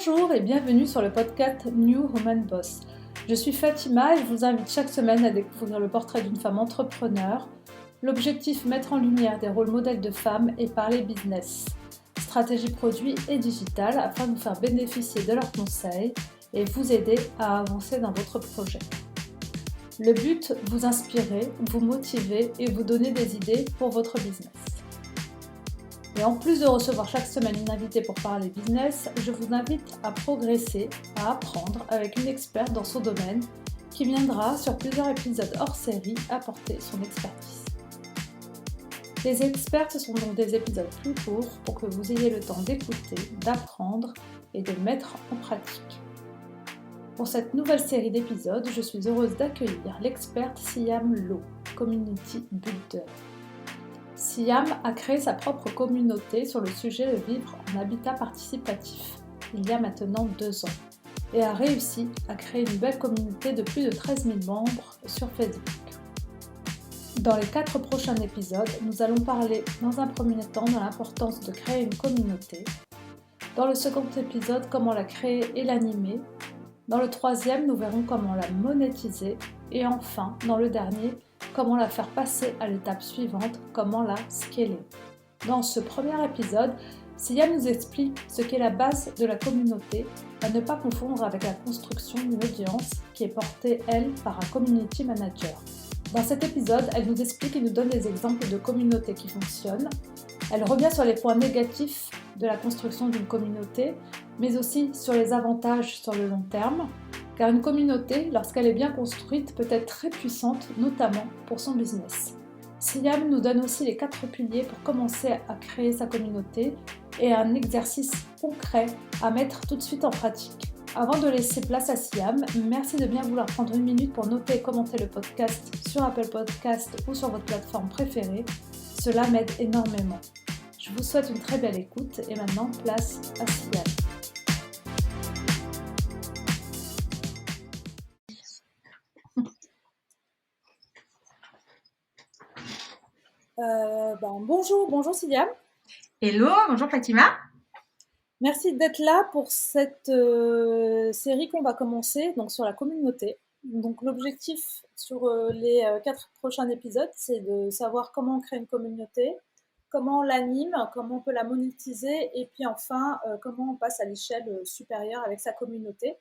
Bonjour et bienvenue sur le podcast New Woman Boss. Je suis Fatima et je vous invite chaque semaine à découvrir le portrait d'une femme entrepreneur. L'objectif, mettre en lumière des rôles modèles de femmes et parler business, stratégie produit et digitale afin de vous faire bénéficier de leurs conseils et vous aider à avancer dans votre projet. Le but, vous inspirer, vous motiver et vous donner des idées pour votre business. Et en plus de recevoir chaque semaine une invitée pour parler business, je vous invite à progresser, à apprendre avec une experte dans son domaine qui viendra sur plusieurs épisodes hors série apporter son expertise. Les expertes sont donc des épisodes plus courts pour que vous ayez le temps d'écouter, d'apprendre et de mettre en pratique. Pour cette nouvelle série d'épisodes, je suis heureuse d'accueillir l'experte Siam Lo, Community Builder. Siam a créé sa propre communauté sur le sujet de vivre en habitat participatif, il y a maintenant 2 ans, et a réussi à créer une belle communauté de plus de 13 000 membres sur Facebook. Dans les 4 prochains épisodes, nous allons parler dans un premier temps de l'importance de créer une communauté, dans le second épisode comment la créer et l'animer, dans le troisième nous verrons comment la monétiser, et enfin, dans le dernier, comment la faire passer à l'étape suivante, comment la scaler. Dans ce premier épisode, Siam nous explique ce qu'est la base de la communauté, à ne pas confondre avec la construction d'une audience qui est portée, elle, par un community manager. Dans cet épisode, elle nous explique et nous donne des exemples de communautés qui fonctionnent. Elle revient sur les points négatifs de la construction d'une communauté, mais aussi sur les avantages sur le long terme, car une communauté, lorsqu'elle est bien construite, peut être très puissante, notamment pour son business. Siam nous donne aussi les 4 piliers pour commencer à créer sa communauté et un exercice concret à mettre tout de suite en pratique. Avant de laisser place à Siam, merci de bien vouloir prendre 1 minute pour noter et commenter le podcast sur Apple Podcast ou sur votre plateforme préférée. Cela m'aide énormément. Je vous souhaite une très belle écoute et maintenant place à Siam. Bonjour Siam. Hello, bonjour Fatima. Merci d'être là pour cette série qu'on va commencer, donc sur la communauté. Donc l'objectif sur les 4 prochains épisodes, c'est de savoir comment on crée une communauté, comment on l'anime, comment on peut la monétiser, et puis enfin, comment on passe à l'échelle supérieure avec sa communauté.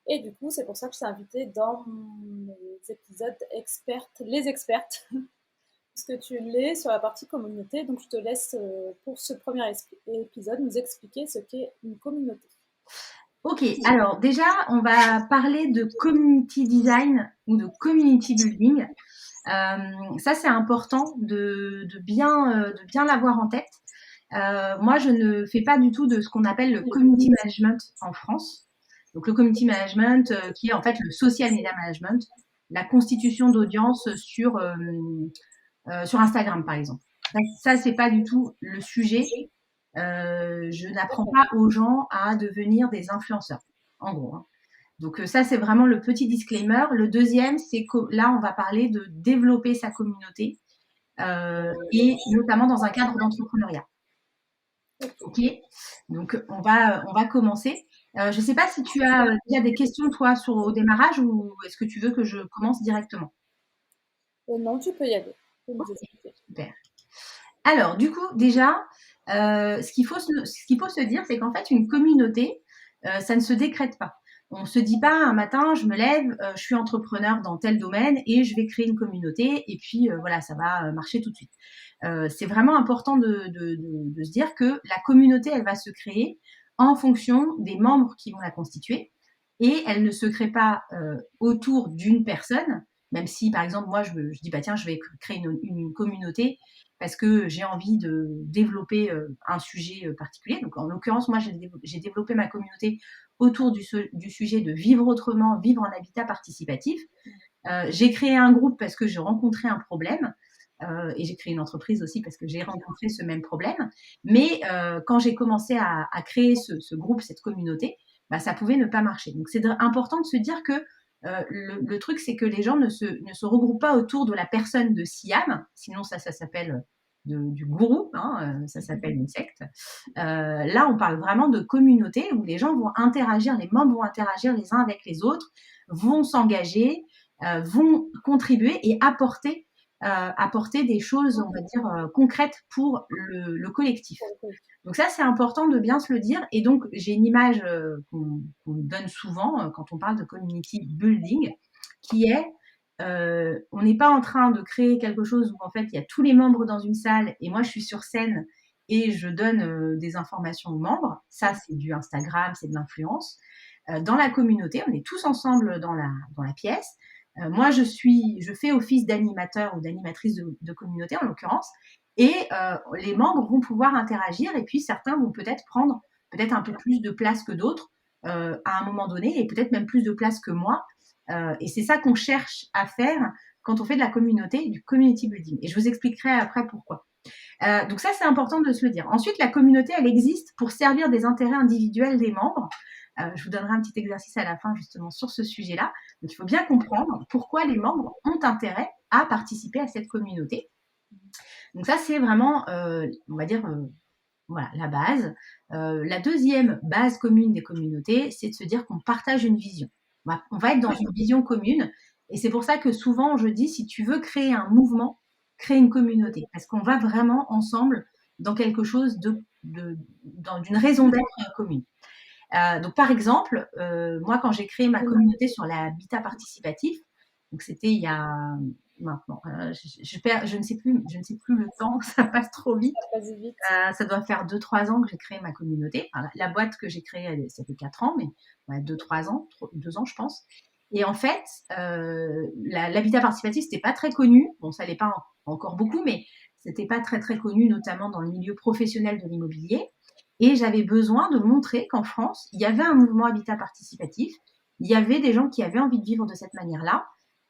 Et du coup, c'est pour ça que je t'ai invitée dans mes épisodes les expertes, parce que tu l'es sur la partie communauté. Donc, je te laisse pour ce premier épisode nous expliquer ce qu'est une communauté. Ok, alors déjà, on va parler de community design ou de community building. Ça, c'est important de bien l'avoir en tête. Moi, je ne fais pas du tout de ce qu'on appelle le community management en France. Donc, le community management, qui est en fait le social media management, la constitution d'audience sur Instagram, par exemple. Ça, c'est pas du tout le sujet. Je n'apprends pas aux gens à devenir des influenceurs, en gros. Hein. Donc ça, c'est vraiment le petit disclaimer. Le deuxième, c'est que là, on va parler de développer sa communauté et notamment dans un cadre d'entrepreneuriat. Ok, donc on va commencer. Je ne sais pas si tu as déjà des questions, toi, au démarrage, ou est-ce que tu veux que je commence directement? Non, tu peux y aller. Super. Alors, du coup, déjà, ce qu'il faut se dire, c'est qu'en fait, une communauté, ça ne se décrète pas. On ne se dit pas un matin, je me lève, je suis entrepreneur dans tel domaine et je vais créer une communauté et puis voilà, ça va marcher tout de suite. C'est vraiment important de se dire que la communauté, elle va se créer en fonction des membres qui vont la constituer et elle ne se crée pas autour d'une personne, même si, par exemple, moi, je dis, bah tiens, je vais créer une communauté parce que j'ai envie de développer un sujet particulier. Donc, en l'occurrence, moi, j'ai développé ma communauté autour du sujet de vivre autrement, vivre en habitat participatif. J'ai créé un groupe parce que j'ai rencontré un problème et j'ai créé une entreprise aussi parce que j'ai rencontré ce même problème. Mais quand j'ai commencé à créer ce groupe, cette communauté, bah, ça pouvait ne pas marcher. Donc, c'est important de se dire que le truc, c'est que les gens ne se regroupent pas autour de la personne de Siam, sinon ça s'appelle du gourou, hein, ça s'appelle une secte. Là, on parle vraiment de communauté où les gens vont interagir, les membres vont interagir les uns avec les autres, vont s'engager, vont contribuer et apporter des choses, on va dire, concrètes pour le collectif. Donc ça, c'est important de bien se le dire. Et donc, j'ai une image qu'on donne souvent quand on parle de community building, qui est on n'est pas en train de créer quelque chose où en fait il y a tous les membres dans une salle et moi je suis sur scène et je donne des informations aux membres. Ça, c'est du Instagram, c'est de l'influence. Dans la communauté, on est tous ensemble dans la pièce. Moi, je fais office d'animateur ou d'animatrice de communauté en l'occurrence, et les membres vont pouvoir interagir, et puis certains vont peut-être prendre un peu plus de place que d'autres à un moment donné, et peut-être même plus de place que moi. Et c'est ça qu'on cherche à faire quand on fait de la communauté, du community building. Et je vous expliquerai après pourquoi. Donc ça, c'est important de se le dire. Ensuite, la communauté, elle existe pour servir des intérêts individuels des membres. Je vous donnerai un petit exercice à la fin justement sur ce sujet-là. Donc il faut bien comprendre pourquoi les membres ont intérêt à participer à cette communauté. Donc ça, c'est vraiment, on va dire, voilà, la base. La deuxième base commune des communautés, c'est de se dire qu'on partage une vision. On va être dans une vision commune. Et c'est pour ça que souvent, je dis, si tu veux créer un mouvement, crée une communauté. Parce qu'on va vraiment ensemble dans quelque chose d'une raison d'être commune. Donc, par exemple, moi, quand j'ai créé ma communauté sur l'habitat participatif, donc c'était il y a maintenant, je ne sais plus le temps, ça passe trop vite. Ça doit faire 2-3 ans que j'ai créé ma communauté. Enfin, la boîte que j'ai créée, ça fait 4 ans, mais ouais, 2-3 ans, 2 ans, je pense. Et en fait, l'habitat participatif, c'était pas très connu. Bon, ça l'est pas encore beaucoup, mais c'était pas très, très connu, notamment dans le milieu professionnel de l'immobilier. Et j'avais besoin de montrer qu'en France, il y avait un mouvement habitat participatif. Il y avait des gens qui avaient envie de vivre de cette manière-là.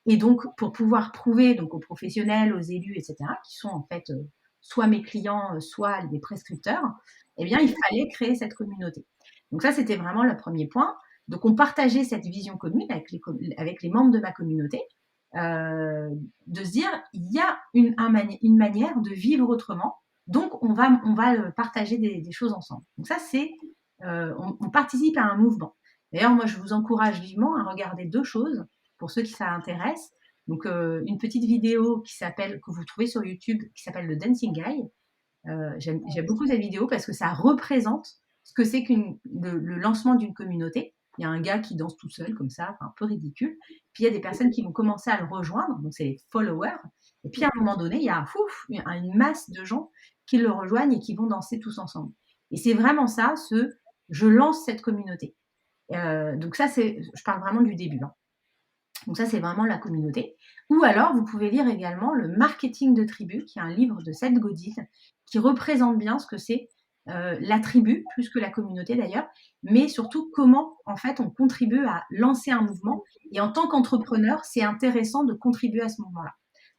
Et donc, pour pouvoir prouver donc, aux professionnels, aux élus, etc., qui sont en fait soit mes clients, soit des prescripteurs, eh bien, il fallait créer cette communauté. Donc ça, c'était vraiment le premier point. Donc, on partageait cette vision commune avec les membres de ma communauté, de se dire, il y a une manière de vivre autrement, donc on va partager des choses ensemble. Donc ça, c'est, on participe à un mouvement. D'ailleurs, moi, je vous encourage vivement à regarder 2 choses, pour ceux qui ça intéresse. Donc, une petite vidéo que vous trouvez sur YouTube, qui s'appelle le Dancing Guy. J'aime beaucoup cette vidéo parce que ça représente ce que c'est le lancement d'une communauté. Il y a un gars qui danse tout seul comme ça, un peu ridicule. Puis il y a des personnes qui vont commencer à le rejoindre, donc c'est les followers. Et puis à un moment donné, il y a une masse de gens qui le rejoignent et qui vont danser tous ensemble. Et c'est vraiment ça, je lance cette communauté. Donc ça, je parle vraiment du début. Donc ça, c'est vraiment la communauté. Ou alors, vous pouvez lire également Le marketing de tribu, qui est un livre de Seth Godin, qui représente bien ce que c'est la tribu, plus que la communauté d'ailleurs, mais surtout comment, en fait, on contribue à lancer un mouvement. Et en tant qu'entrepreneur, c'est intéressant de contribuer à ce mouvement-là.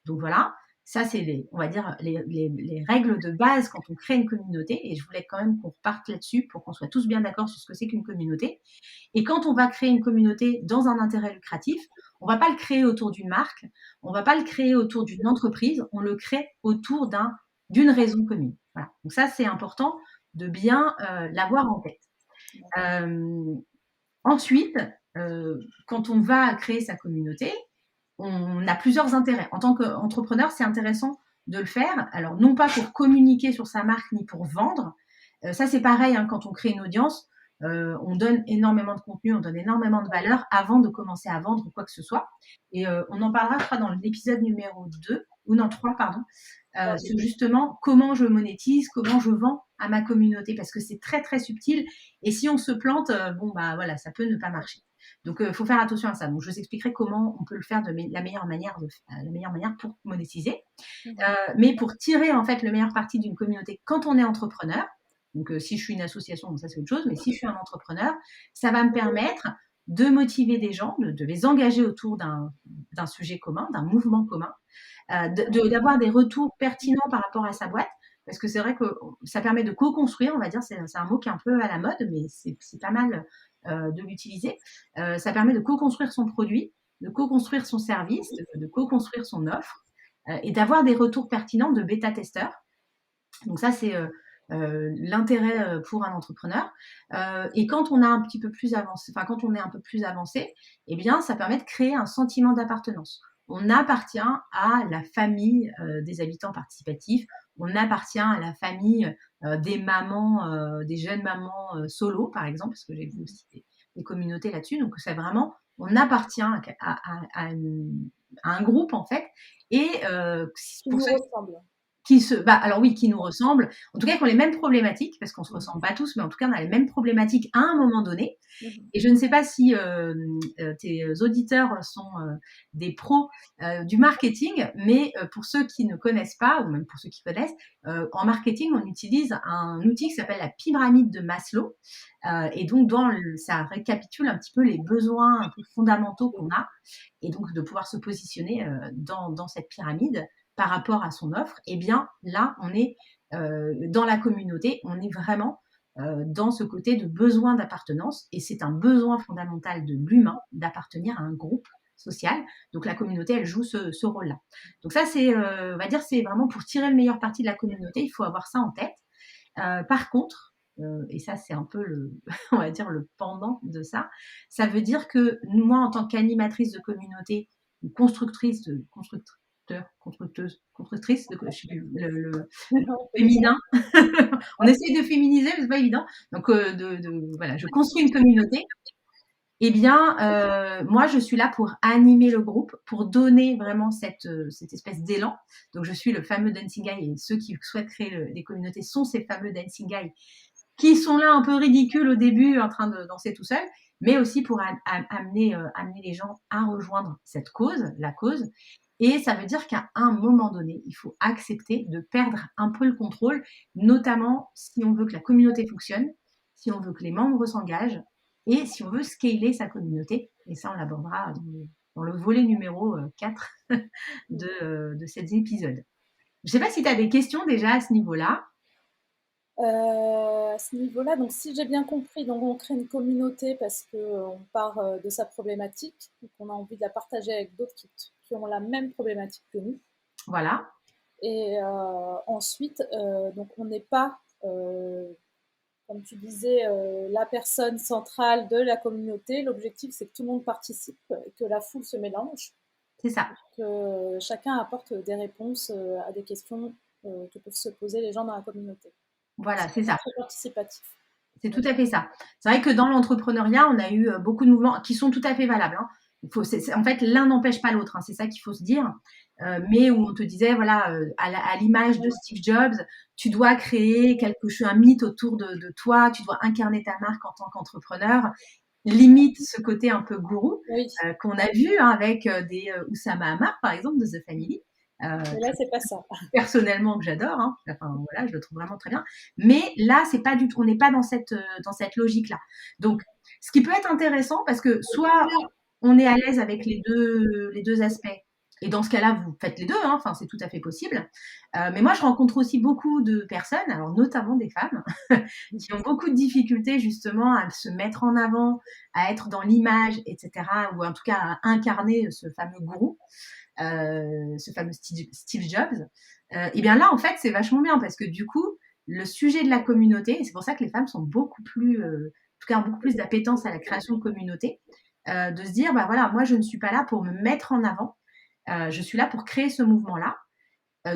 Donc voilà, ça, c'est, on va dire, les règles de base quand on crée une communauté. Et je voulais quand même qu'on reparte là-dessus pour qu'on soit tous bien d'accord sur ce que c'est qu'une communauté. Et quand on va créer une communauté dans un intérêt lucratif, on ne va pas le créer autour d'une marque, on ne va pas le créer autour d'une entreprise, on le crée autour d'une raison commune. Voilà. Donc ça, c'est important de bien l'avoir en tête. Ensuite, quand on va créer sa communauté, on a plusieurs intérêts. En tant qu'entrepreneur, c'est intéressant de le faire. Alors, non pas pour communiquer sur sa marque ni pour vendre. Ça, c'est pareil, quand on crée une audience. On donne énormément de contenu, on donne énormément de valeur avant de commencer à vendre quoi que ce soit. Et on en parlera, je crois, dans l'épisode numéro 2, ou non, 3, pardon, sur justement comment je monétise, comment je vends à ma communauté, parce que c'est très, très subtil. Et si on se plante, voilà, ça peut ne pas marcher. Donc, il faut faire attention à ça. Donc, je vous expliquerai comment on peut le faire de la meilleure manière pour monétiser. Mais pour tirer, en fait, le meilleur parti d'une communauté quand on est entrepreneur, donc, si je suis une association, donc ça c'est autre chose, mais si je suis un entrepreneur, ça va me permettre de motiver des gens, de les engager autour d'un sujet commun, d'un mouvement commun, d'avoir des retours pertinents par rapport à sa boîte, parce que c'est vrai que ça permet de co-construire, on va dire, c'est un mot qui est un peu à la mode, mais c'est pas mal de l'utiliser. Ça permet de co-construire son produit, de co-construire son service, de co-construire son offre, et d'avoir des retours pertinents de bêta-testeurs. Donc ça, c'est l'intérêt pour un entrepreneur. Et quand on a un petit peu plus avancé, enfin quand on est un peu plus avancé, eh bien, ça permet de créer un sentiment d'appartenance. On appartient à la famille des habitants participatifs. On appartient à la famille des mamans, des jeunes mamans solo, par exemple, parce que j'ai vu aussi des communautés là-dessus. Donc, c'est vraiment, on appartient à un groupe, en fait. Et Qui pour nous ceux ressemble. alors oui, qui nous ressemblent, en tout cas qui ont les mêmes problématiques, parce qu'on se ressemble pas tous, mais en tout cas on a les mêmes problématiques à un moment donné. Mhm. Et je ne sais pas si tes auditeurs sont des pros du marketing, mais pour ceux qui ne connaissent pas, ou même pour ceux qui connaissent, en marketing, on utilise un outil qui s'appelle la pyramide de Maslow. Et donc, ça récapitule un petit peu les besoins un peu fondamentaux qu'on a, et donc de pouvoir se positionner dans cette pyramide par rapport à son offre. Et bien là, on est dans la communauté, on est vraiment dans ce côté de besoin d'appartenance, et c'est un besoin fondamental de l'humain d'appartenir à un groupe social. Donc la communauté, elle joue ce rôle-là. Donc ça, on va dire, c'est vraiment pour tirer le meilleur parti de la communauté, il faut avoir ça en tête. Par contre, et ça c'est un peu on va dire le pendant de ça, ça veut dire que moi, en tant qu'animatrice de communauté, ou constructrice, je sais plus, le féminin. On essaye de féminiser, mais c'est pas évident. Donc, voilà, je construis une communauté. Eh bien, moi, je suis là pour animer le groupe, pour donner vraiment cette espèce d'élan. Donc, je suis le fameux dancing guy, et ceux qui souhaitent créer des communautés sont ces fameux dancing guys qui sont là un peu ridicules au début, en train de danser tout seul, mais aussi pour amener les gens à rejoindre cette cause, la cause. Et ça veut dire qu'à un moment donné, il faut accepter de perdre un peu le contrôle, notamment si on veut que la communauté fonctionne, si on veut que les membres s'engagent, et si on veut scaler sa communauté. Et ça, on l'abordera dans le volet numéro 4 de cet épisode. Je ne sais pas si tu as des questions déjà à ce niveau-là. À ce niveau-là, donc si j'ai bien compris, donc on crée une communauté parce qu'on part de sa problématique, donc on a envie de la partager avec d'autres qui ont la même problématique que nous. Voilà. Et ensuite, donc on n'est pas, comme tu disais, la personne centrale de la communauté. L'objectif, c'est que tout le monde participe et que la foule se mélange, C'est ça. que chacun apporte des réponses à des questions que peuvent se poser les gens dans la communauté. Voilà, c'est C'est ça. très participatif. C'est tout à fait ça. C'est vrai que dans l'entrepreneuriat, on a eu beaucoup de mouvements qui sont tout à fait valables, hein. En fait, l'un n'empêche pas l'autre, hein, c'est ça qu'il faut se dire. Mais où on te disait, voilà, à l'image de Steve Jobs, tu dois créer un mythe autour de toi, tu dois incarner ta marque en tant qu'entrepreneur. Limite ce côté un peu gourou Oui, qu'on a vu, hein, avec des Oussama Ammar, par exemple, de The Family. mais là, c'est pas ça. Personnellement, que j'adore, hein. Enfin voilà, je le trouve vraiment très bien. Mais là, c'est pas du tout, on n'est pas dans cette logique-là. Donc, ce qui peut être intéressant, parce que soit on est à l'aise avec les deux aspects, et dans ce cas-là, vous faites les deux, hein. Enfin, c'est tout à fait possible. Mais moi, je rencontre aussi beaucoup de personnes, alors notamment des femmes, qui ont beaucoup de difficultés justement à se mettre en avant, à être dans l'image, etc., ou en tout cas à incarner ce fameux gourou, ce fameux Steve Jobs. Et bien là, en fait, c'est vachement bien, parce que du coup, le sujet de la communauté, et c'est pour ça que les femmes sont beaucoup plus, en tout cas, ont beaucoup plus d'appétence à la création de communauté, de se dire, bah voilà, moi, je ne suis pas là pour me mettre en avant, je suis là pour créer ce mouvement-là.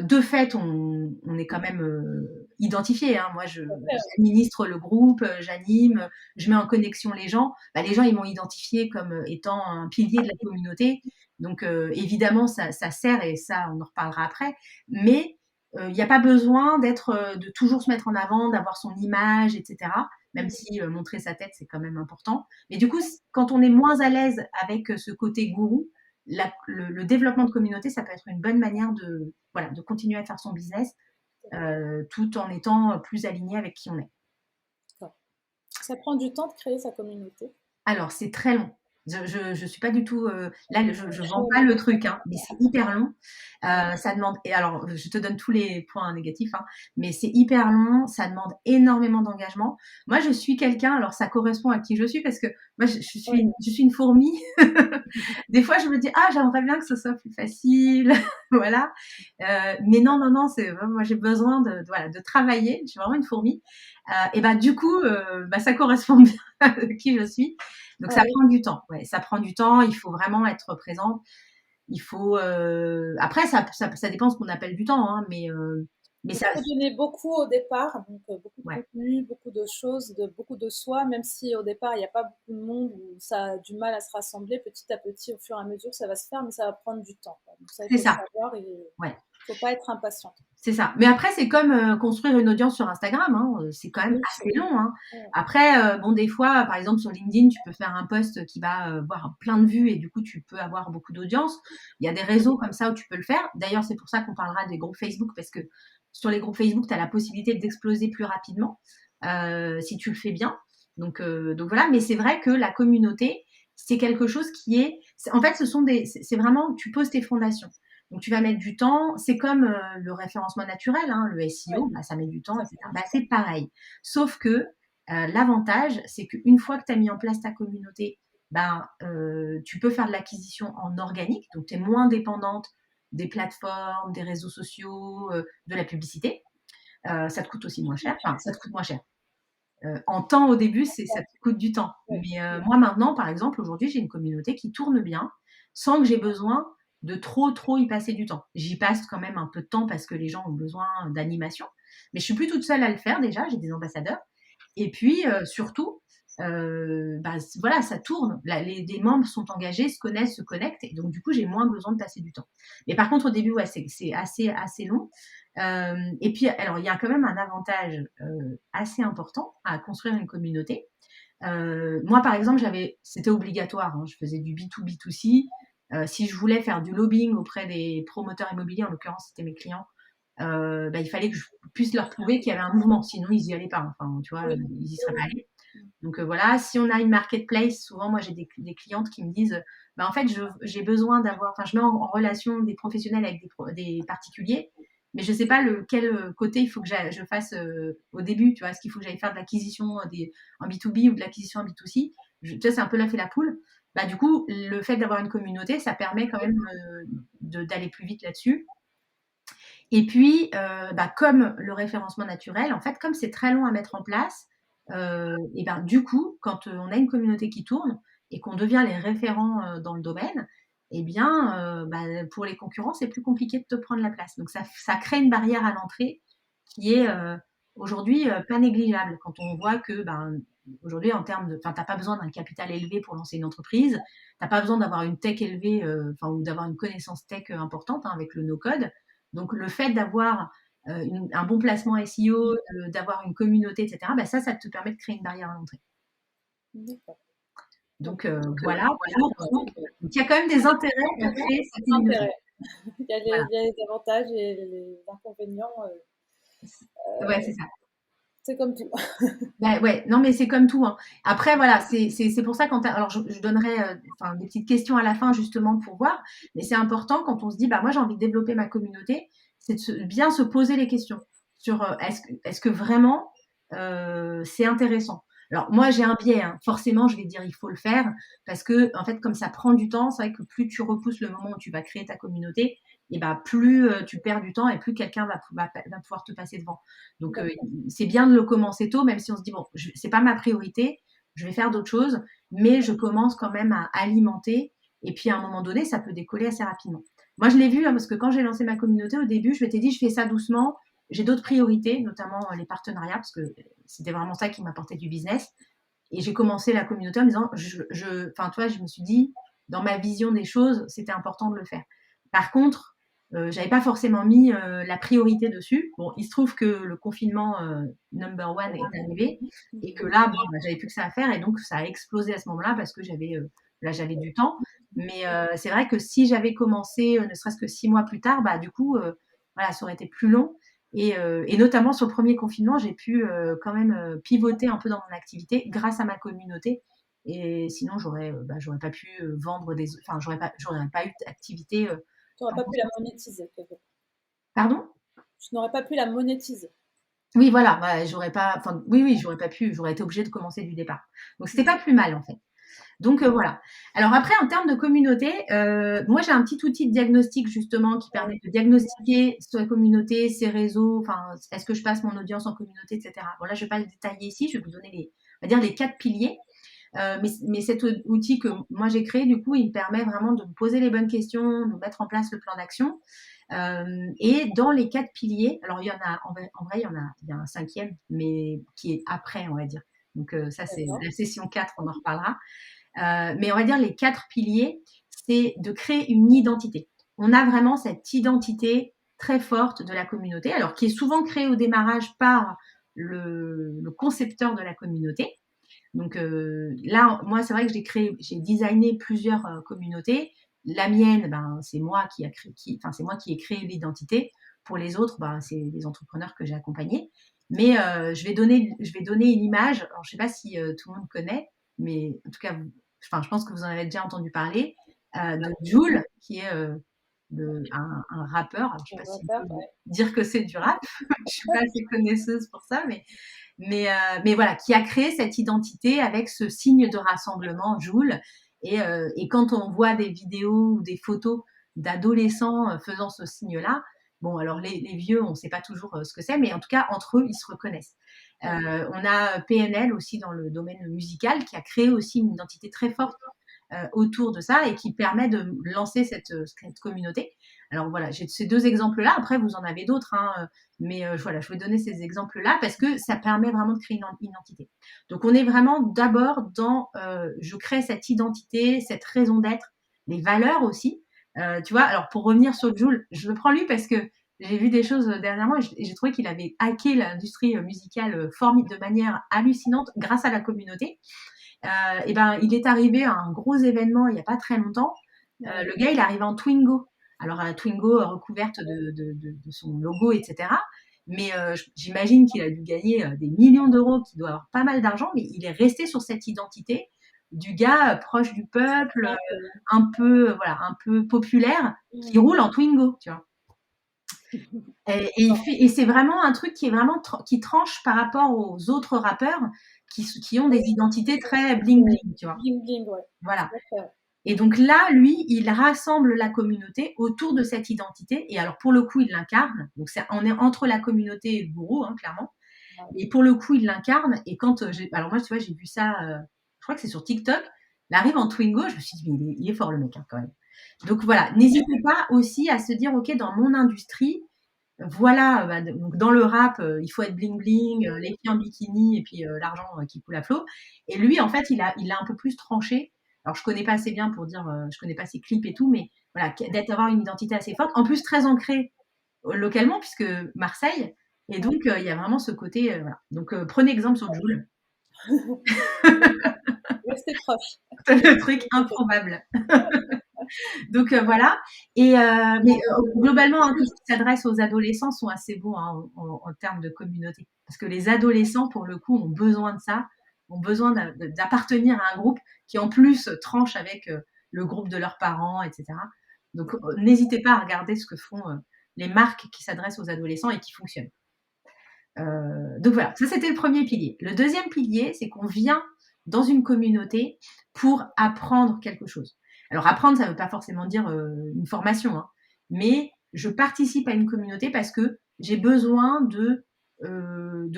De fait, on est quand même identifié, hein. Moi, j'administre le groupe, j'anime, je mets en connexion les gens. Bah, les gens, ils m'ont identifié comme étant un pilier de la communauté. Donc, évidemment, ça sert, et ça, on en reparlera après. Mais il n'y a pas besoin de toujours se mettre en avant, d'avoir son image, etc. Même si montrer sa tête, c'est quand même important. Mais du coup, quand on est moins à l'aise avec ce côté gourou, le développement de communauté, ça peut être une bonne manière de continuer à faire son business tout en étant plus aligné avec qui on est. Ça prend du temps de créer sa communauté. Alors, c'est très long. Je suis pas du tout là, je vends pas le truc, hein, mais c'est hyper long. Ça demande, et alors je te donne tous les points négatifs, hein, mais c'est hyper long, ça demande énormément d'engagement. Moi, je suis quelqu'un, alors ça correspond à qui je suis, parce que moi, Oui, je suis une fourmi. Des fois, je me dis, ah, j'aimerais bien que ce soit plus facile, voilà. Mais non, non, non, c'est moi, j'ai besoin voilà, de travailler. Je suis vraiment une fourmi. Et ben du coup, ça correspond bien à qui je suis. Donc ça oui. prend du temps. Ouais, ça prend du temps. Il faut vraiment être présent. Il faut. Après, ça dépend ce qu'on appelle du temps, hein, mais Il ça. faut donner beaucoup au départ, donc beaucoup de Ouais, contenu, beaucoup de choses, beaucoup de soi, même si au départ il n'y a pas beaucoup de monde ou ça a du mal à se rassembler, petit à petit, au fur et à mesure, ça va se faire, mais ça va prendre du temps, quoi. Donc ça, il c'est faut le ça. savoir et il ne Ouais. faut pas être impatiente. C'est ça. Mais après, c'est comme construire une audience sur Instagram, hein. C'est quand même Oui, assez long, hein. ouais. Après, bon, des fois, par exemple, sur LinkedIn, tu peux faire un post qui va avoir plein de vues et du coup, tu peux avoir beaucoup d'audience. Il y a des réseaux comme ça où tu peux le faire. D'ailleurs, c'est pour ça qu'on parlera des groupes Facebook, parce que sur les groupes Facebook, tu as la possibilité d'exploser plus rapidement si tu le fais bien. Donc voilà. Mais c'est vrai que la communauté, c'est quelque chose qui en fait, c'est vraiment, tu poses tes fondations. Donc, tu vas mettre du temps. C'est comme le référencement naturel, hein, le Ouais, SEO, ça met du temps, ça etc. prend du temps. C'est pareil. Sauf que l'avantage, c'est qu'une fois que tu as mis en place ta communauté, tu peux faire de l'acquisition en organique. Donc, tu es moins dépendante des plateformes, des réseaux sociaux, de la publicité. Ça te coûte aussi moins cher. Enfin, ça te coûte moins cher. En temps, au début, ça te coûte du temps. Ouais. Mais moi, maintenant, par exemple, aujourd'hui, j'ai une communauté qui tourne bien sans que j'ai besoin de trop y passer du temps. J'y passe quand même un peu de temps parce que les gens ont besoin d'animation. Mais je suis plus toute seule à le faire déjà, j'ai des ambassadeurs. Et puis, surtout, voilà, ça tourne. Les membres sont engagés, se connaissent, se connectent. Et donc, du coup, j'ai moins besoin de passer du temps. Mais par contre, au début, ouais, c'est assez long. Et puis, alors, il y a quand même un avantage assez important à construire une communauté. Moi, par exemple, c'était obligatoire, hein, je faisais du B2B2C. Si je voulais faire du lobbying auprès des promoteurs immobiliers, en l'occurrence, c'était mes clients, il fallait que je puisse leur prouver qu'il y avait un mouvement, sinon ils n'y allaient pas. Enfin, tu vois, Oui, ils n'y seraient oui, pas allés. oui. Donc voilà, si on a une marketplace, souvent moi j'ai des clientes qui me disent, en fait j'ai besoin d'avoir, enfin je mets en relation des professionnels avec des particuliers, mais je ne sais pas quel côté il faut que je fasse au début, tu vois, est-ce qu'il faut que j'aille faire de l'acquisition en B2B ou de l'acquisition en B2C, tu sais, c'est un peu l'œuf et la poule. Du coup, le fait d'avoir une communauté, ça permet quand même d'aller plus vite là-dessus. Et puis, comme le référencement naturel, en fait, comme c'est très long à mettre en place, et du coup, quand on a une communauté qui tourne et qu'on devient les référents dans le domaine, eh bien, pour les concurrents, c'est plus compliqué de te prendre la place. Donc, ça crée une barrière à l'entrée qui est aujourd'hui pas négligeable. Quand on voit que, aujourd'hui, en termes de, enfin, t'as pas besoin d'un capital élevé pour lancer une entreprise, t'as pas besoin d'avoir une tech élevée, ou d'avoir une connaissance tech importante, hein, avec le no-code. Donc, le fait d'avoir un bon placement SEO, d'avoir une communauté, etc., ça te permet de créer une barrière à l'entrée. D'accord. Donc, voilà. Donc, il y a quand même des intérêts à créer sa communauté. Intérêt. Voilà. Il y a les avantages et les inconvénients. Ouais, c'est ça. C'est comme tout. Ouais, non, mais c'est comme tout, hein. Après, voilà, c'est pour ça alors je donnerai des petites questions à la fin justement pour voir, mais c'est important quand on se dit, moi j'ai envie de développer ma communauté, c'est de bien se poser les questions sur est-ce que vraiment c'est intéressant. Alors moi j'ai un biais, hein. Forcément je vais dire il faut le faire parce que en fait comme ça prend du temps, c'est vrai que plus tu repousses le moment où tu vas créer ta communauté, et plus tu perds du temps et plus quelqu'un va pouvoir te passer devant. Donc, c'est bien de le commencer tôt, même si on se dit, bon, c'est pas ma priorité, je vais faire d'autres choses, mais je commence quand même à alimenter. Et puis, à un moment donné, ça peut décoller assez rapidement. Moi, je l'ai vu, hein, parce que quand j'ai lancé ma communauté, au début, je m'étais dit, je fais ça doucement. J'ai d'autres priorités, notamment les partenariats, parce que c'était vraiment ça qui m'apportait du business. Et j'ai commencé la communauté en me disant, enfin, toi, je me suis dit, dans ma vision des choses, c'était important de le faire. Par contre, j'avais pas forcément mis la priorité dessus. Bon, il se trouve que le confinement number one est arrivé et que là, j'avais plus que ça à faire et donc ça a explosé à ce moment-là parce que j'avais du temps. Mais c'est vrai que si j'avais commencé ne serait-ce que 6 mois plus tard, du coup, voilà, ça aurait été plus long. Et notamment sur le premier confinement, j'ai pu quand même pivoter un peu dans mon activité grâce à ma communauté et sinon j'aurais pas pu vendre enfin j'aurais pas eu d'activité. Tu n'aurais pas pu la monétiser. Pardon? Tu n'aurais pas pu la monétiser. Oui, voilà, bah, j'aurais pas, enfin, oui, j'aurais pas pu, j'aurais été obligée de commencer du départ. Donc, c'était pas plus mal, en fait. Donc, voilà. Alors après, en termes de communauté, moi, j'ai un petit outil de diagnostic, justement, qui permet de diagnostiquer sa communauté, ses réseaux, enfin, est-ce que je passe mon audience en communauté, etc. Bon, là, je vais pas le détailler ici, je vais vous donner on va dire les 4 piliers. Mais cet outil que moi j'ai créé, du coup, il me permet vraiment de me poser les bonnes questions, de mettre en place le plan d'action. Et dans les 4 piliers, alors il y en a, en vrai, il y a un 5e, mais qui est après, on va dire. Donc ça, c'est la session 4, on en reparlera. Mais on va dire les 4 piliers, c'est de créer une identité. On a vraiment cette identité très forte de la communauté, alors qui est souvent créée au démarrage par le concepteur de la communauté. Donc là, moi, c'est vrai que j'ai designé plusieurs communautés. La mienne, c'est moi c'est moi qui ai créé l'identité. Pour les autres, c'est les entrepreneurs que j'ai accompagnés. Mais je vais donner une image. Alors, je sais pas si tout le monde connaît, mais en tout cas, je pense que vous en avez déjà entendu parler de Jul, qui est un rappeur. Alors, je sais pas si on peut dire que c'est du rap. Je suis pas assez connaisseuse pour ça, mais voilà, qui a créé cette identité avec ce signe de rassemblement, Joule. Et quand on voit des vidéos ou des photos d'adolescents faisant ce signe-là, bon, alors les vieux, on ne sait pas toujours ce que c'est, mais en tout cas, entre eux, ils se reconnaissent. On a PNL aussi dans le domaine musical qui a créé aussi une identité très forte autour de ça et qui permet de lancer cette communauté. Alors voilà, j'ai ces 2 exemples-là. Après, vous en avez d'autres, hein, mais voilà, je vais donner ces exemples-là parce que ça permet vraiment de créer une identité. Donc, on est vraiment d'abord dans je crée cette identité, cette raison d'être, les valeurs aussi. Tu vois, alors pour revenir sur Jul, je le prends lui parce que j'ai vu des choses dernièrement et j'ai trouvé qu'il avait hacké l'industrie musicale de manière hallucinante grâce à la communauté. Il est arrivé à un gros événement il n'y a pas très longtemps. Le gars, il est arrivé en Twingo. Alors, un Twingo recouverte de son logo, etc. Mais j'imagine qu'il a dû gagner des millions d'euros, qu'il doit avoir pas mal d'argent, mais il est resté sur cette identité du gars proche du peuple, un peu populaire, qui roule en Twingo, tu vois. Et c'est vraiment un truc qui est vraiment qui tranche par rapport aux autres rappeurs qui ont des identités très bling bling, tu vois. Bling bling, ouais. Voilà. Et donc là, lui, il rassemble la communauté autour de cette identité. Et alors, pour le coup, il l'incarne. Donc, on est entre la communauté et le gourou, hein, clairement. Et pour le coup, il l'incarne. Et quand alors moi, tu vois, j'ai vu ça, je crois que c'est sur TikTok. Il arrive en Twingo. Je me suis dit, mais il est fort, le mec, hein, quand même. Donc voilà, n'hésitez pas aussi à se dire, OK, dans mon industrie, voilà, donc dans le rap, il faut être bling bling, les filles en bikini et puis l'argent qui coule à flot. Et lui, en fait, il a un peu plus tranché. Alors, je connais pas assez bien pour dire, je connais pas ses clips et tout, mais voilà, d'avoir une identité assez forte. En plus, très ancrée localement, puisque Marseille. Et donc, il y a vraiment ce côté, voilà. Donc, prenez exemple sur Jul. Restez proche. Le truc improbable. Donc voilà. Mais globalement, tout ce qui s'adresse aux adolescents sont assez bons en termes de communauté. Parce que les adolescents, pour le coup, ont besoin de ça, ont besoin d'appartenir à un groupe qui, en plus, tranche avec le groupe de leurs parents, etc. Donc, n'hésitez pas à regarder ce que font les marques qui s'adressent aux adolescents et qui fonctionnent. Donc voilà, ça c'était le premier pilier. Le deuxième pilier, c'est qu'on vient dans une communauté pour apprendre quelque chose. Alors apprendre, ça ne veut pas forcément dire une formation, hein, mais je participe à une communauté parce que j'ai besoin de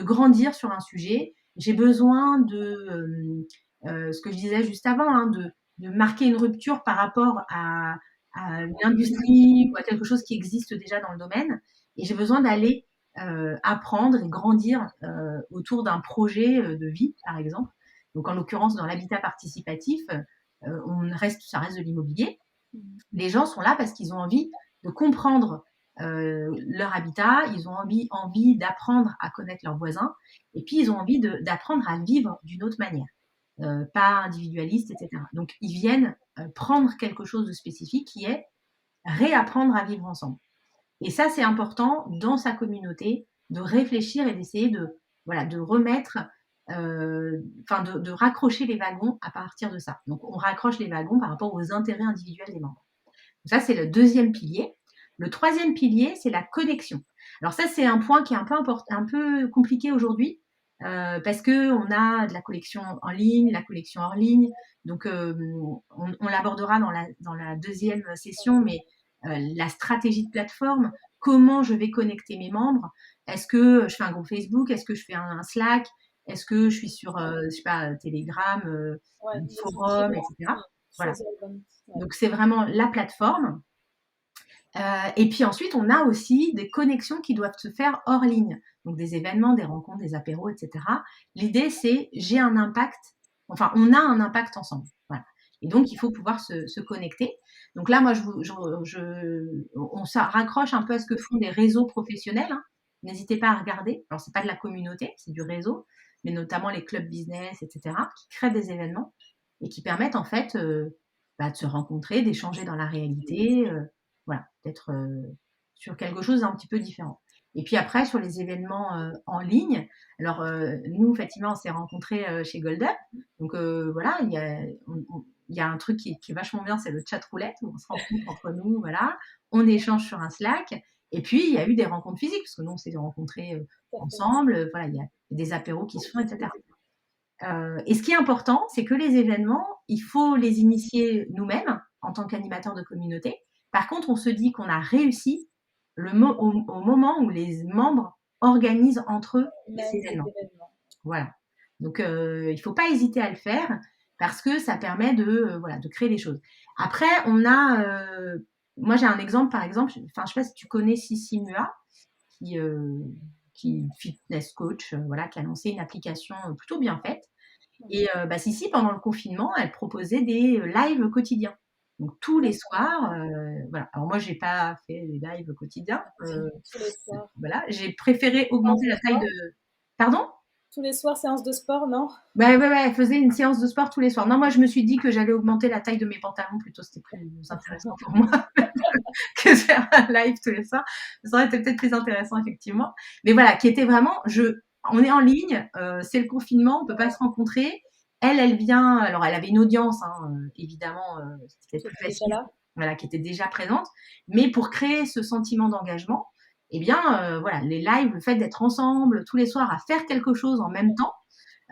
grandir sur un sujet, j'ai besoin de ce que je disais juste avant, hein, de marquer une rupture par rapport à une industrie ou à quelque chose qui existe déjà dans le domaine, et j'ai besoin d'aller apprendre et grandir autour d'un projet de vie, par exemple. Donc, en l'occurrence, dans l'habitat participatif, ça reste de l'immobilier. Les gens sont là parce qu'ils ont envie de comprendre leur habitat, ils ont envie d'apprendre à connaître leurs voisins, et puis ils ont envie d'apprendre à vivre d'une autre manière, pas individualiste, etc. Donc, ils viennent prendre quelque chose de spécifique qui est réapprendre à vivre ensemble. Et ça, c'est important dans sa communauté de réfléchir et d'essayer de remettre de raccrocher les wagons à partir de ça. Donc, on raccroche les wagons par rapport aux intérêts individuels des membres. Ça, c'est le deuxième pilier. Le troisième pilier, c'est la connexion. Alors ça, c'est un point qui est un peu compliqué aujourd'hui parce qu'on a de la collection en ligne, la collection hors ligne. Donc, on l'abordera dans la deuxième session, mais la stratégie de plateforme, comment je vais connecter mes membres. Est-ce que je fais un groupe Facebook? Est-ce que je fais un Slack? Est-ce que je suis sur, je sais pas, Telegram, forum, etc. Voilà. Donc, c'est vraiment la plateforme. Et puis ensuite, on a aussi des connexions qui doivent se faire hors ligne. Donc, des événements, des rencontres, des apéros, etc. L'idée, c'est on a un impact ensemble. Voilà. Et donc, il faut pouvoir se connecter. Donc là, moi, on raccroche un peu à ce que font des réseaux professionnels. Hein. N'hésitez pas à regarder. Alors, c'est pas de la communauté, c'est du réseau, mais notamment les clubs business, etc., qui créent des événements et qui permettent en fait de se rencontrer, d'échanger dans la réalité, voilà, d'être sur quelque chose d'un petit peu différent. Et puis après, sur les événements en ligne, alors nous, Fatima, on s'est rencontrés chez Gold Up. Donc voilà, il y a un truc qui est vachement bien, c'est le chat roulette, où on se rencontre entre nous, voilà, on échange sur un Slack. Et puis, il y a eu des rencontres physiques, parce que nous, on s'est rencontrés ensemble. Voilà, il y a des apéros qui se font, etc. Et ce qui est important, c'est que les événements, il faut les initier nous-mêmes en tant qu'animateurs de communauté. Par contre, on se dit qu'on a réussi au moment où les membres organisent entre eux les événements. Voilà. Donc, il ne faut pas hésiter à le faire parce que ça permet de créer des choses. Après, moi j'ai un exemple, par exemple, je ne sais pas si tu connais Sissi Mua, qui est fitness coach, voilà, qui a lancé une application plutôt bien faite. Et Sissi, pendant le confinement, elle proposait des lives quotidiens. Donc tous les soirs, voilà. Alors moi, j'ai pas fait des lives quotidiens. Tous les soirs. Voilà, j'ai préféré augmenter la taille de. Pardon? Tous les soirs, séance de sport, non? Ouais, elle faisait une séance de sport tous les soirs. Non, moi, je me suis dit que j'allais augmenter la taille de mes pantalons plutôt. C'était plus intéressant pour moi que de faire un live tous les soirs. Ça aurait été peut-être plus intéressant, effectivement. Mais voilà, qui était vraiment, on est en ligne, c'est le confinement, on peut pas se rencontrer. Elle vient, alors elle avait une audience, hein, évidemment, c'était plus facile, voilà, qui était déjà présente. Mais pour créer ce sentiment d'engagement, eh bien, voilà, les lives, le fait d'être ensemble tous les soirs à faire quelque chose en même temps,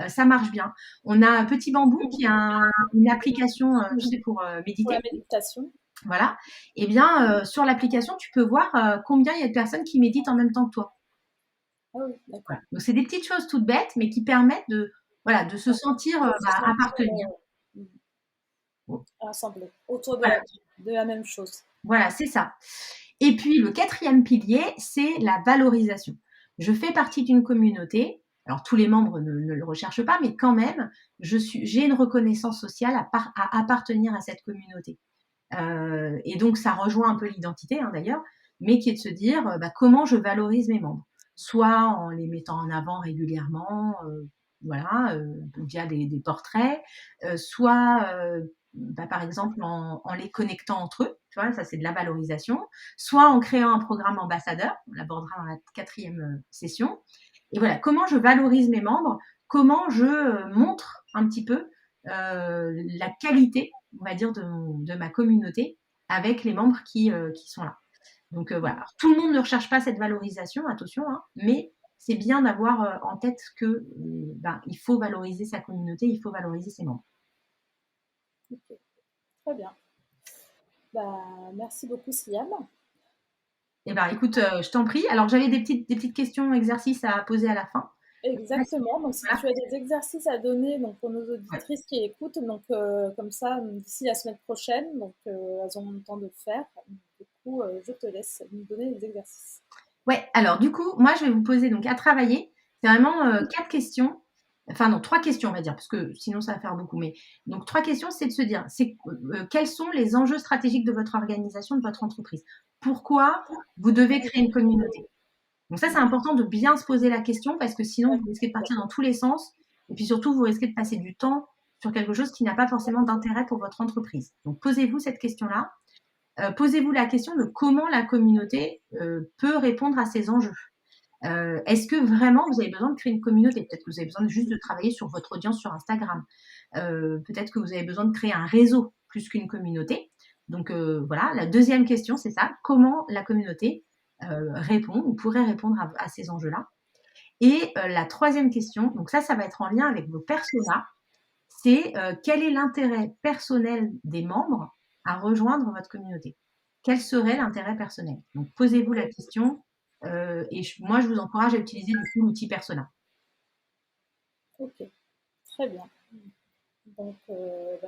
ça marche bien. On a Petit Bambou qui a une application, tu sais, pour méditer. Pour la méditation. Voilà. Eh bien, sur l'application, tu peux voir combien il y a de personnes qui méditent en même temps que toi. Ah oui, d'accord. Voilà. Donc, c'est des petites choses toutes bêtes, mais qui permettent de se sentir appartenir. Rassemblés autour de la même chose. Voilà, c'est ça. Et puis, le quatrième pilier, c'est la valorisation. Je fais partie d'une communauté. Alors, tous les membres ne le recherchent pas, mais quand même, j'ai une reconnaissance sociale à appartenir à cette communauté. Et donc, ça rejoint un peu l'identité, hein, d'ailleurs, mais qui est de se dire comment je valorise mes membres. Soit en les mettant en avant régulièrement, voilà, via des portraits, soit par exemple en les connectant entre eux, tu vois, ça c'est de la valorisation, soit en créant un programme ambassadeur, on l'abordera dans la quatrième session. Et voilà, comment je valorise mes membres, comment je montre un petit peu la qualité, on va dire, de ma communauté avec les membres qui sont là. Donc voilà, alors, tout le monde ne recherche pas cette valorisation, attention, hein, mais c'est bien d'avoir en tête que il faut valoriser sa communauté, il faut valoriser ses membres. Okay. Très bien. Merci beaucoup, Siam. Eh ben, écoute, je t'en prie. Alors, j'avais des petites questions, exercices à poser à la fin. Exactement. Donc, si tu as des exercices à donner donc, pour nos auditrices qui écoutent, donc, comme ça, d'ici la semaine prochaine, donc, elles ont le temps de le faire. Du coup, je te laisse nous donner les exercices. Ouais, alors du coup, moi, je vais vous poser donc à travailler. C'est vraiment 4 questions. Enfin, non, 3 questions, on va dire, parce que sinon, ça va faire beaucoup. Mais donc, 3 questions, c'est de se dire quels sont les enjeux stratégiques de votre organisation, de votre entreprise? Pourquoi vous devez créer une communauté? Donc ça, c'est important de bien se poser la question parce que sinon, vous risquez de partir dans tous les sens. Et puis surtout, vous risquez de passer du temps sur quelque chose qui n'a pas forcément d'intérêt pour votre entreprise. Donc, posez-vous cette question-là. Posez-vous la question de comment la communauté peut répondre à ces enjeux. Est-ce que vraiment vous avez besoin de créer une communauté? Peut-être que vous avez besoin juste de travailler sur votre audience sur Instagram. Peut-être que vous avez besoin de créer un réseau plus qu'une communauté. Donc voilà, la deuxième question, c'est ça. Comment la communauté répond ou pourrait répondre à ces enjeux-là? Et la troisième question, donc ça va être en lien avec vos personas, c'est quel est l'intérêt personnel des membres à rejoindre votre communauté? Quel serait l'intérêt personnel? Donc posez-vous la question et moi je vous encourage à utiliser du coup l'outil persona. Ok, très bien. Donc,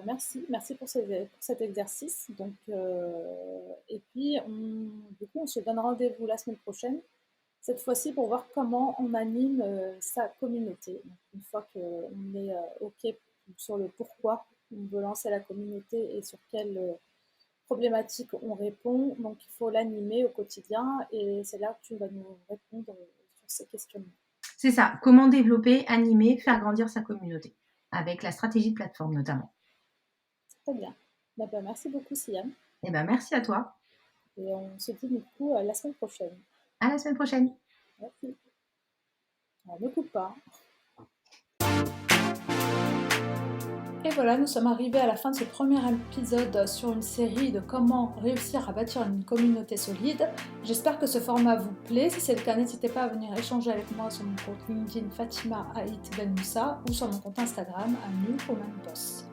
merci pour cet exercice. Donc, et puis, du coup, on se donne rendez-vous la semaine prochaine, cette fois-ci pour voir comment on anime sa communauté. Donc, une fois qu'on est OK sur le pourquoi on veut lancer la communauté et sur quelles problématiques on répond, donc il faut l'animer au quotidien et c'est là que tu vas nous répondre sur ces questionnements. C'est ça, comment développer, animer, faire grandir sa communauté, avec la stratégie de plateforme notamment. Très bien. Merci beaucoup, Siam. Eh ben, merci à toi. Et on se dit du coup la semaine prochaine. À la semaine prochaine. Merci. Alors, ne coupe pas. Et voilà, nous sommes arrivés à la fin de ce premier épisode sur une série de comment réussir à bâtir une communauté solide. J'espère que ce format vous plaît. Si c'est le cas, n'hésitez pas à venir échanger avec moi sur mon compte LinkedIn Fatima Haït Ben Moussa ou sur mon compte Instagram à New Woman Boss.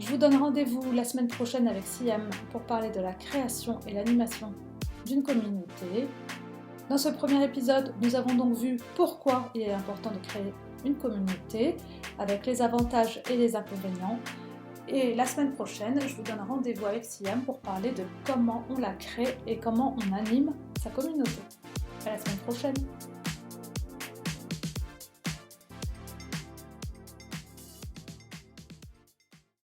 Je vous donne rendez-vous la semaine prochaine avec Siam pour parler de la création et l'animation d'une communauté. Dans ce premier épisode, nous avons donc vu pourquoi il est important de créer une communauté, avec les avantages et les inconvénients. Et la semaine prochaine, je vous donne rendez-vous avec Siam pour parler de comment on la crée et comment on anime sa communauté. À la semaine prochaine!